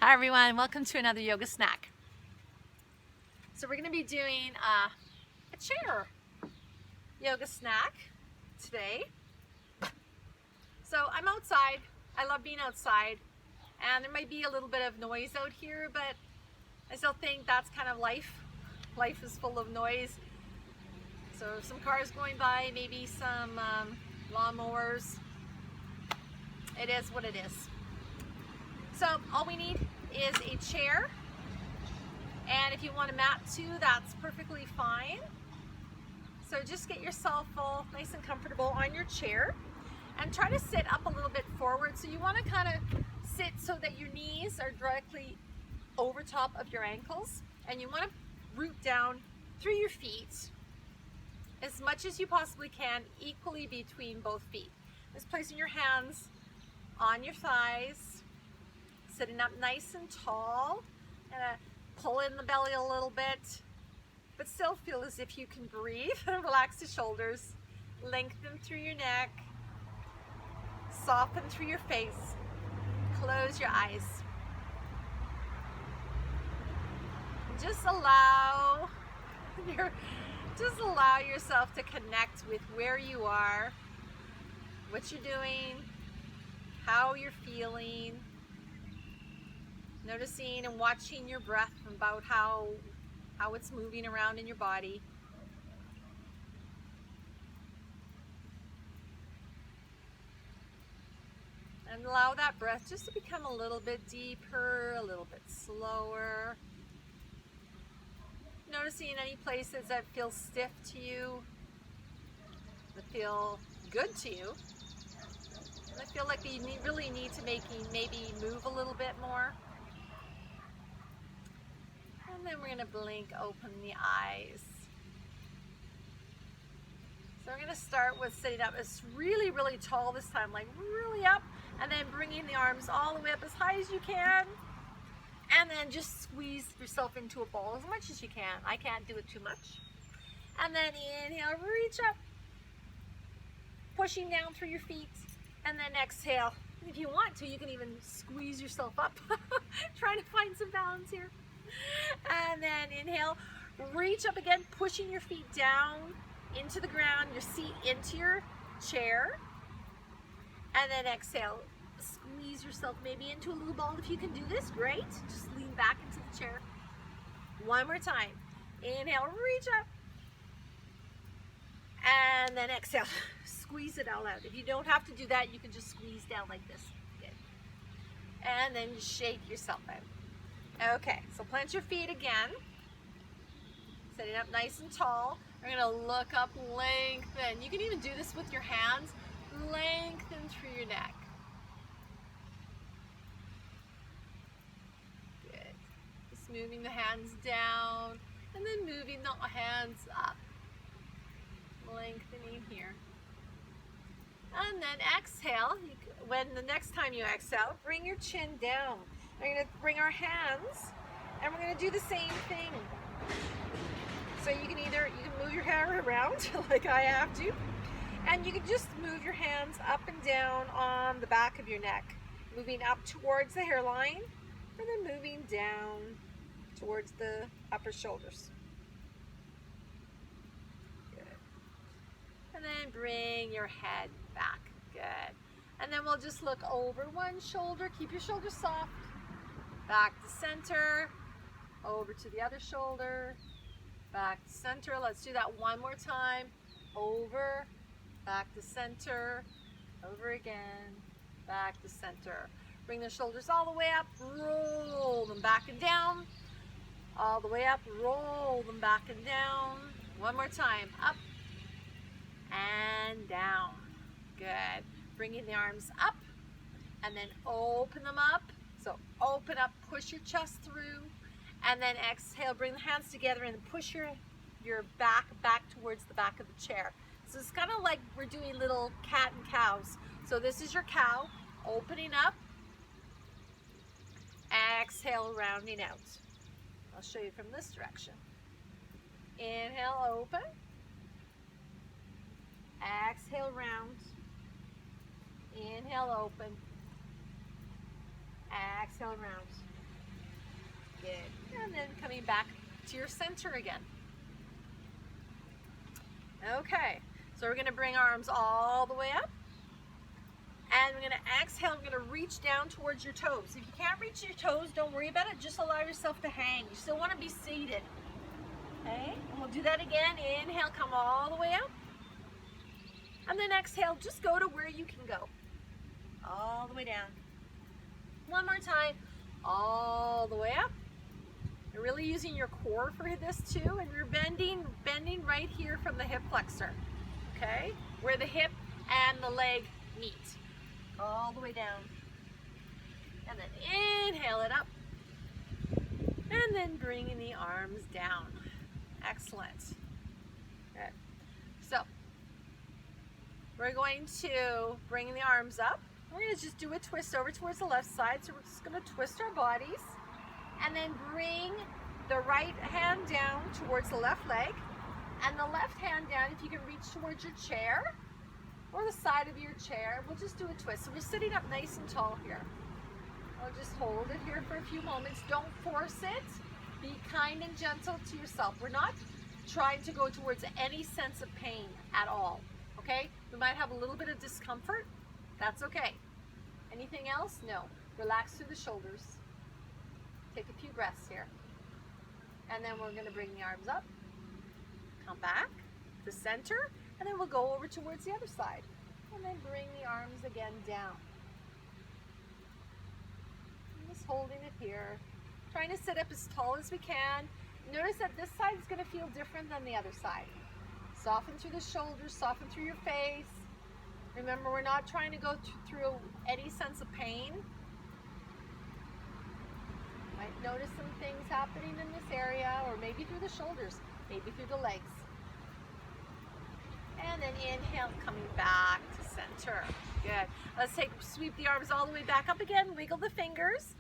Hi everyone, welcome to another yoga snack. So we're going to be doing a chair yoga snack today. So I'm outside. I love being outside, and there might be a little bit of noise out here, but I still think that's kind of life. Life is full of noise. So some cars going by, maybe some lawnmowers. It is what it is. So all we need is a chair, and if you want a mat too, that's perfectly fine. So just get yourself all nice and comfortable on your chair and try to sit up a little bit forward. So you want to kind of sit so that your knees are directly over top of your ankles, and you want to root down through your feet as much as you possibly can, equally between both feet. Just placing your hands on your thighs, sitting up nice and tall, and pull in the belly a little bit, but still feel as if you can breathe. Relax the shoulders, lengthen through your neck, soften through your face, close your eyes. Just allow yourself to connect with where you are, what you're doing, how you're feeling. Noticing and watching your breath about how it's moving around in your body. And allow that breath just to become a little bit deeper, a little bit slower. Noticing any places that feel stiff to you, that feel good to you, and I feel like you really need to maybe move a little bit more. And then we're going to blink open the eyes. So we're going to start with sitting up. It's really, really tall this time, like really up, and then bringing the arms all the way up as high as you can. And then just squeeze yourself into a ball as much as you can. I can't do it too much. And then inhale, reach up, pushing down through your feet. And then exhale. If you want to, you can even squeeze yourself up. Trying to find some balance here. And then inhale, reach up again, pushing your feet down into the ground, your seat into your chair. And then exhale, squeeze yourself maybe into a little ball. If you can do this, great. Just lean back into the chair. One more time. Inhale, reach up. And then exhale, squeeze it all out. If you don't have to do that, you can just squeeze down like this. Good. And then shake yourself out. Okay, so plant your feet again. Sitting up nice and tall. We're gonna look up, lengthen. You can even do this with your hands. Lengthen through your neck. Good. Just moving the hands down and then moving the hands up. Lengthening here. And then exhale. When the next time you exhale, bring your chin down. We're going to bring our hands and we're going to do the same thing. So you can move your hair around like I have to, and you can just move your hands up and down on the back of your neck, moving up towards the hairline and then moving down towards the upper shoulders. Good. And then bring your head back. Good. And then we'll just look over one shoulder. Keep your shoulders soft. Back to center. Over to the other shoulder. Back to center. Let's do that one more time. Over. Back to center. Over again. Back to center. Bring the shoulders all the way up. Roll them back and down. All the way up. Roll them back and down. One more time. Up and down. Good. Bringing the arms up and then open them up. So open up, push your chest through, and then exhale, bring the hands together and push your back towards the back of the chair. So it's kind of like we're doing little cat and cows. So this is your cow, opening up, exhale, rounding out. I'll show you from this direction. Inhale, open. Exhale, round. Inhale, open. Exhale, round. Good. And then coming back to your center again. Okay, so we're going to bring our arms all the way up. And we're going to exhale. We're going to reach down towards your toes. If you can't reach your toes, don't worry about it. Just allow yourself to hang. You still want to be seated. Okay, and we'll do that again. Inhale, come all the way up. And then exhale, just go to where you can go. All the way down. One more time. All the way up. You're really using your core for this too, and you're bending right here from the hip flexor. Okay, where the hip and the leg meet. All the way down. And then inhale it up. And then bringing the arms down. Excellent. Good. So, we're going to bring the arms up. We're going to just do a twist over towards the left side. So we're just going to twist our bodies. And then bring the right hand down towards the left leg. And the left hand down, if you can reach towards your chair or the side of your chair. We'll just do a twist. So we're sitting up nice and tall here. I'll just hold it here for a few moments. Don't force it. Be kind and gentle to yourself. We're not trying to go towards any sense of pain at all. Okay? We might have a little bit of discomfort. That's okay. Anything else? No. Relax through the shoulders. Take a few breaths here. And then we're going to bring the arms up. Come back to center. And then we'll go over towards the other side. And then bring the arms again down. Just holding it here. Trying to sit up as tall as we can. Notice that this side is going to feel different than the other side. Soften through the shoulders, soften through your face. Remember, we're not trying to go through any sense of pain. Might notice some things happening in this area, or maybe through the shoulders, maybe through the legs. And then inhale, coming back to center. Good. Let's sweep the arms all the way back up again, wiggle the fingers,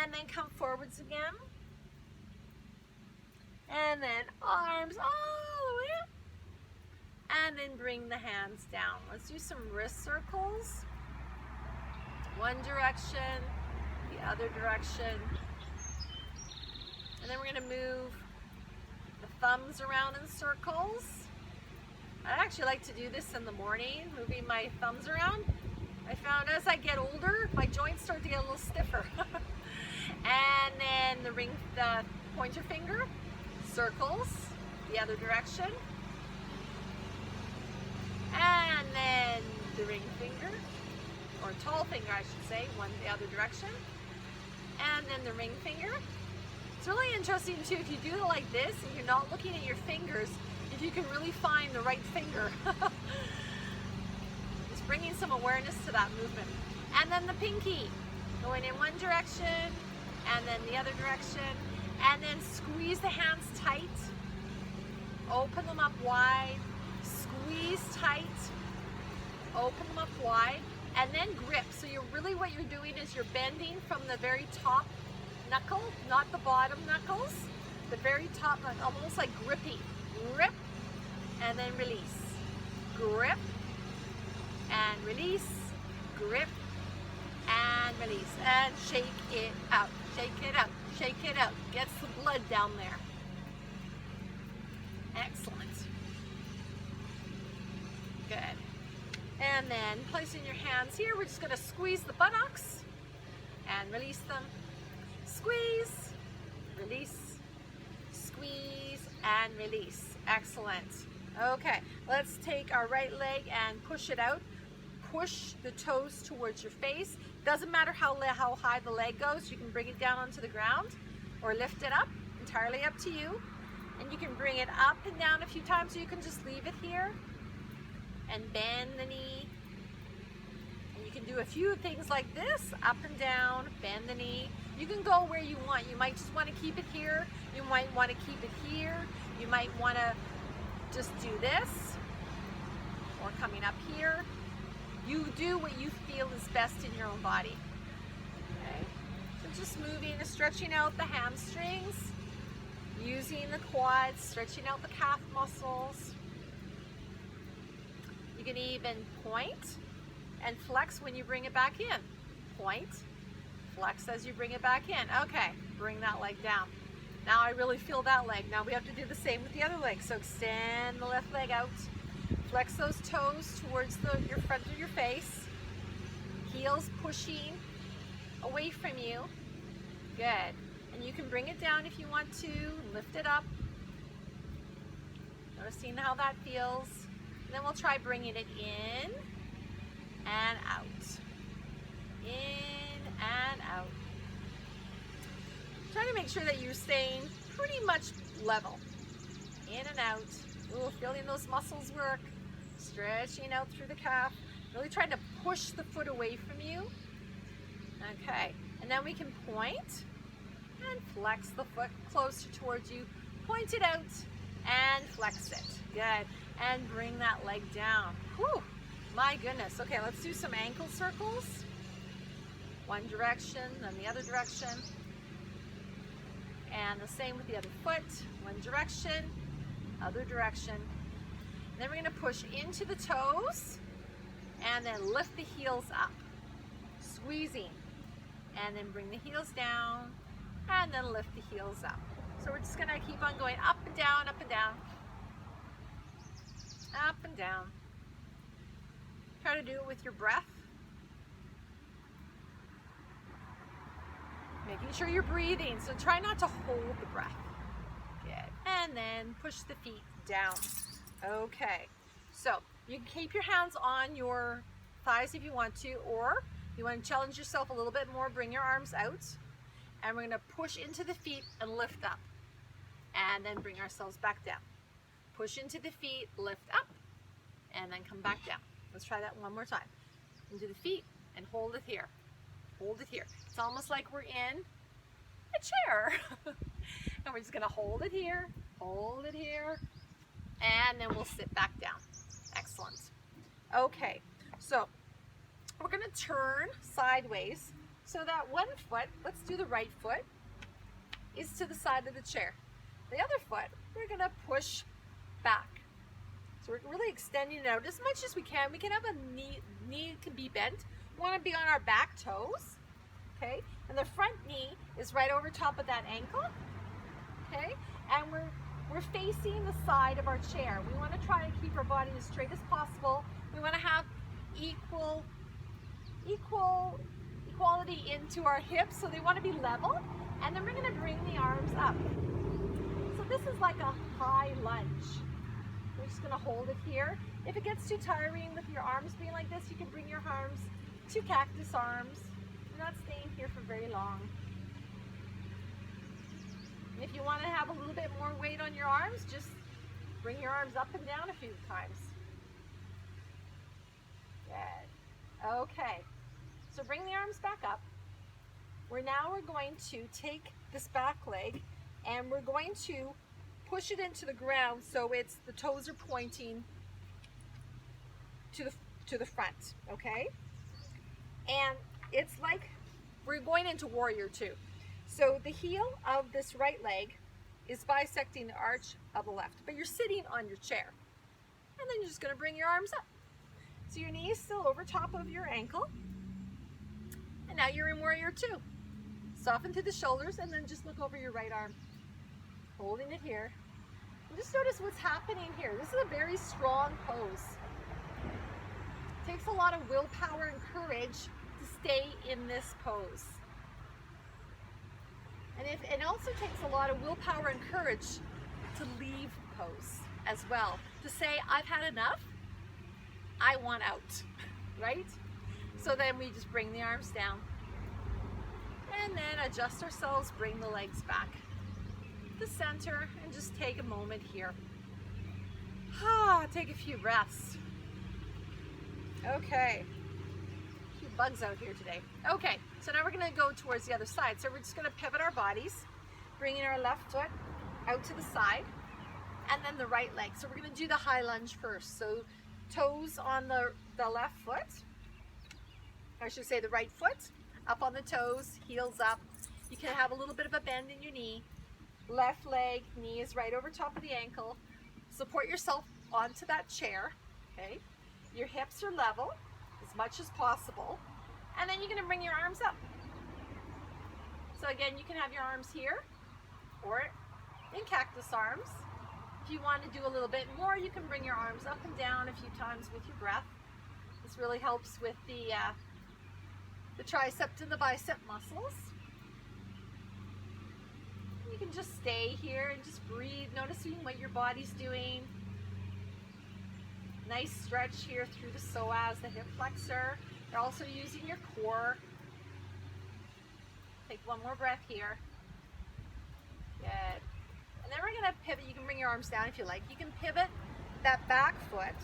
and then come forwards again. And then arms all the way up. And then bring the hands down. Let's do some wrist circles. One direction, the other direction. And then we're going to move the thumbs around in circles. I actually like to do this in the morning, moving my thumbs around. I found as I get older, my joints start to get a little stiffer. And then the pointer finger, circles, the other direction. And then the ring finger, or tall finger I should say, one the other direction. And then the ring finger. It's really interesting too, if you do it like this and you're not looking at your fingers, if you can really find the right finger. Just bringing some awareness to that movement. And then the pinky, going in one direction, and then the other direction. And then squeeze the hands tight. Open them up wide. Squeeze tight, open them up wide, and then grip. So what you're doing is you're bending from the very top knuckle, not the bottom knuckles, the very top, almost like gripping. Grip, and then release. Grip, and release. Grip, and release. And shake it out, shake it out, shake it out. Gets the blood down there. Excellent. Good. And then placing your hands here, we're just going to squeeze the buttocks and release them. Squeeze, release, squeeze, and release. Excellent. Okay, let's take our right leg and push it out. Push the toes towards your face. Doesn't matter how high the leg goes. You can bring it down onto the ground or lift it up. Entirely up to you. And you can bring it up and down a few times, or you can just leave it here. And bend the knee. And you can do a few things like this, up and down, bend the knee. You can go where you want. You might just want to keep it here. You might want to keep it here. You might want to just do this, or coming up here. You do what you feel is best in your own body. Okay? So just moving and stretching out the hamstrings, using the quads, stretching out the calf muscles. You can even point and flex when you bring it back in. Point, flex as you bring it back in. Okay, bring that leg down. Now I really feel that leg. Now we have to do the same with the other leg. So extend the left leg out. Flex those toes towards your front of your face. Heels pushing away from you. Good. And you can bring it down if you want to. Lift it up. Noticing how that feels. And then we'll try bringing it in and out. In and out. Try to make sure that you're staying pretty much level. In and out. Ooh, feeling those muscles work. Stretching out through the calf. Really trying to push the foot away from you. Okay. And then we can point and flex the foot closer towards you. Point it out and flex it. Good. And bring that leg down. Whew. My goodness. Okay, let's do some ankle circles. One direction, then the other direction. And the same with the other foot. One direction, other direction. Then we're going to push into the toes and then lift the heels up. Squeezing. And then bring the heels down and then lift the heels up. So we're just going to keep on going up and down, up and down. Up and down. Try to do it with your breath. Making sure you're breathing, so try not to hold the breath. Good. And then push the feet down. Okay. So you can keep your hands on your thighs if you want to, or you want to challenge yourself a little bit more, bring your arms out. And we're going to push into the feet and lift up. And then bring ourselves back down. Push into the feet, lift up, and then come back down. Let's try that one more time. Into the feet and hold it here. Hold it here. It's almost like we're in a chair. And we're just going to hold it here, and then we'll sit back down. Excellent. Okay, so we're going to turn sideways so that one foot, let's do the right foot, is to the side of the chair. The other foot, we're going to push back. So we're really extending it out as much as we can. We can have a knee can be bent. We want to be on our back toes, okay? And the front knee is right over top of that ankle, okay? And we're facing the side of our chair. We want to try to keep our body as straight as possible. We want to have equality into our hips, so they want to be level. And then we're going to bring the arms up. So this is like a high lunge. We're just going to hold it here. If it gets too tiring with your arms being like this, you can bring your arms to cactus arms. You're not staying here for very long. And if you want to have a little bit more weight on your arms, just bring your arms up and down a few times. Good. Okay. So bring the arms back up. We're going to take this back leg and we're going to push it into the ground so the toes are pointing to the front, okay? And it's like we're going into warrior two. So the heel of this right leg is bisecting the arch of the left, but you're sitting on your chair. And then you're just going to bring your arms up. So your knee is still over top of your ankle. And now you're in warrior two. Soften through the shoulders and then just look over your right arm. Holding it here. And just notice what's happening here. This is a very strong pose. It takes a lot of willpower and courage to stay in this pose. And it also takes a lot of willpower and courage to leave pose as well. To say, I've had enough, I want out, right? So then we just bring the arms down. And then adjust ourselves, bring the legs back to the center, and just take a moment here. Take a few breaths. Okay. A few bugs out here today. Okay, so now we're going to go towards the other side. So we're just going to pivot our bodies, bringing our left foot out to the side, and then the right leg. So we're going to do the high lunge first. So toes on the left foot, I should say the right foot, up on the toes, heels up. You can have a little bit of a bend in your knee. Left leg, knee is right over top of the ankle. Support yourself onto that chair, okay? Your hips are level as much as possible. And then you're gonna bring your arms up. So again, you can have your arms here or in cactus arms. If you want to do a little bit more, you can bring your arms up and down a few times with your breath. This really helps with the tricep and the bicep muscles. You can just stay here and just breathe, noticing what your body's doing. Nice stretch here through the psoas, the hip flexor. You're also using your core. Take one more breath here. Good. And then we're going to pivot. You can bring your arms down if you like. You can pivot that back foot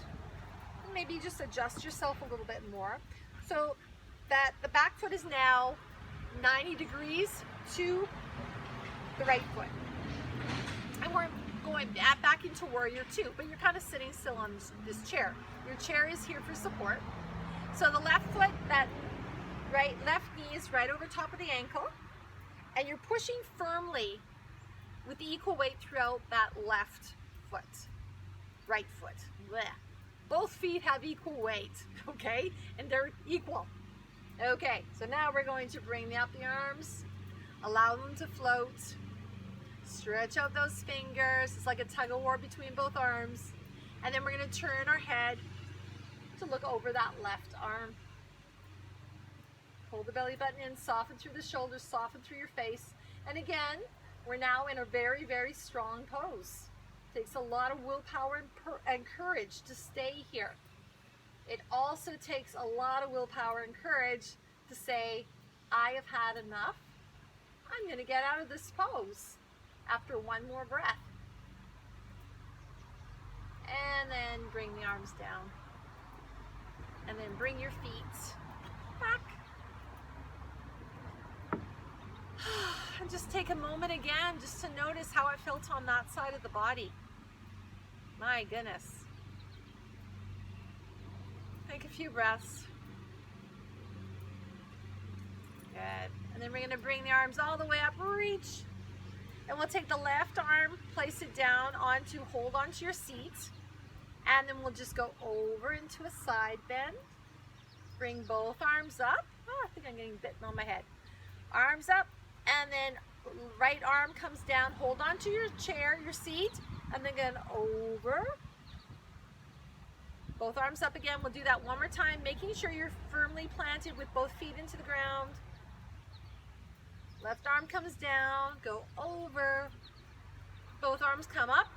and maybe just adjust yourself a little bit more so that the back foot is now 90 degrees to the right foot. And we're going back into warrior two, but you're kind of sitting still on this chair. Your chair is here for support. So the left foot, that left knee is right over top of the ankle, and you're pushing firmly with equal weight throughout that left foot, right foot. Blech. Both feet have equal weight, okay? And they're equal. Okay, so now we're going to bring up the arms, allow them to float, stretch out those fingers. It's like a tug of war between both arms. And then we're going to turn our head to look over that left arm. Pull the belly button in, soften through the shoulders, soften through your face. And again, we're now in a very, very strong pose. It takes a lot of willpower and courage to stay here. It also takes a lot of willpower and courage to say, I have had enough. I'm going to get out of this pose after one more breath. And then bring the arms down. And then bring your feet back. And just take a moment again just to notice how it felt on that side of the body. My goodness. Take a few breaths. Good. And then we're going to bring the arms all the way up, reach. And we'll take the left arm, place it down hold onto your seat. And then we'll just go over into a side bend. Bring both arms up. Oh, I think I'm getting bitten on my head. Arms up, and then right arm comes down. Hold onto your chair, your seat, and then again over. Both arms up again. We'll do that one more time, making sure you're firmly planted with both feet into the ground. Left arm comes down, go over. Both arms come up.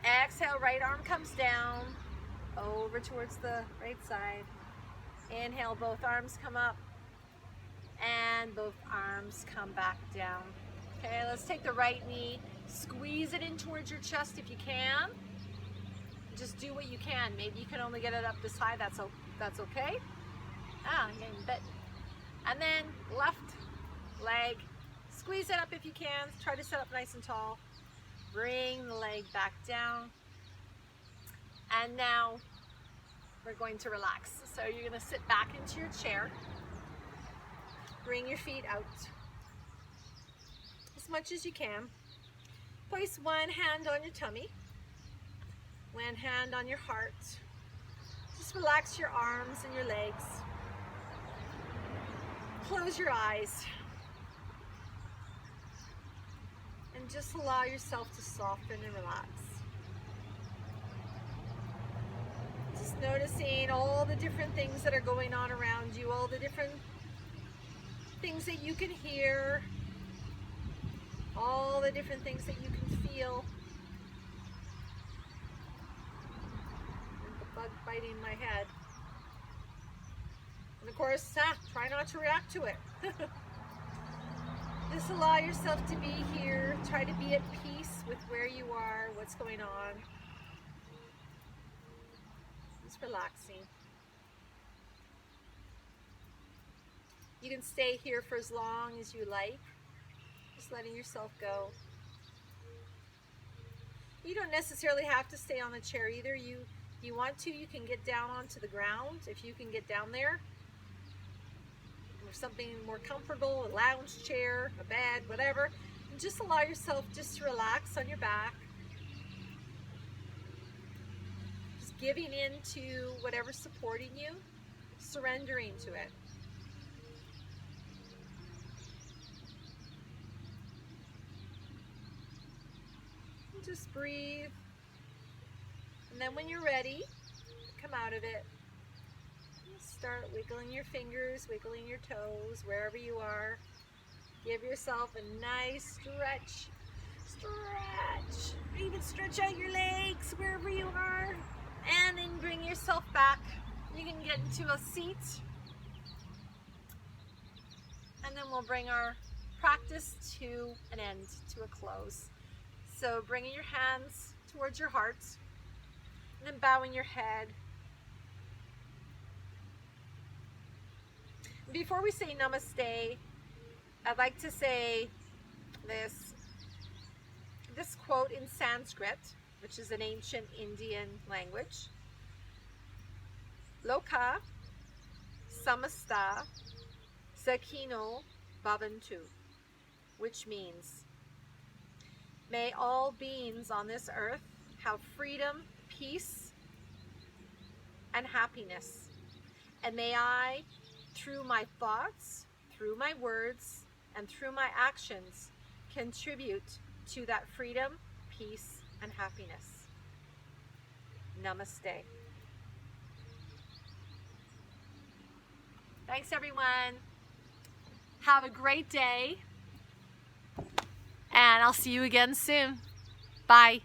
Exhale, right arm comes down, over towards the right side. Inhale, both arms come up, and both arms come back down. Okay, let's take the right knee, squeeze it in towards your chest if you can. Just do what you can. Maybe you can only get it up this high, that's okay. I'm getting bit. And then left leg, squeeze it up if you can. Try to sit up nice and tall. Bring the leg back down. And now we're going to relax. So you're going to sit back into your chair. Bring your feet out as much as you can. Place one hand on your tummy, one hand on your heart. Just relax your arms and your legs. Close your eyes. And just allow yourself to soften and relax. Just noticing all the different things that are going on around you, all the different things that you can hear, all the different things that you can feel. And the bug biting my head. And of course, try not to react to it. Just allow yourself to be here. Try to be at peace with where you are, what's going on. Just relaxing. You can stay here for as long as you like. Just letting yourself go. You don't necessarily have to stay on the chair either. You want to, you can get down onto the ground if you can get down there. Or something more comfortable, a lounge chair, a bed, whatever. And just allow yourself just to relax on your back. Just giving in to whatever's supporting you, surrendering to it. Just breathe. And then when you're ready, come out of it. Start wiggling your fingers, wiggling your toes, wherever you are. Give yourself a nice stretch. Stretch. Even stretch out your legs wherever you are. And then bring yourself back. You can get into a seat. And then we'll bring our practice to an end, to a close. So bringing your hands towards your heart. And then bowing your head. Before we say namaste, I'd like to say this quote in Sanskrit, which is an ancient Indian language. Loka samasta sakino bhavantu, which means, may all beings on this earth have freedom, peace, and happiness. And may I, through my thoughts, through my words, and through my actions, contribute to that freedom, peace, and happiness. Namaste. Thanks, everyone. Have a great day. And I'll see you again soon. Bye.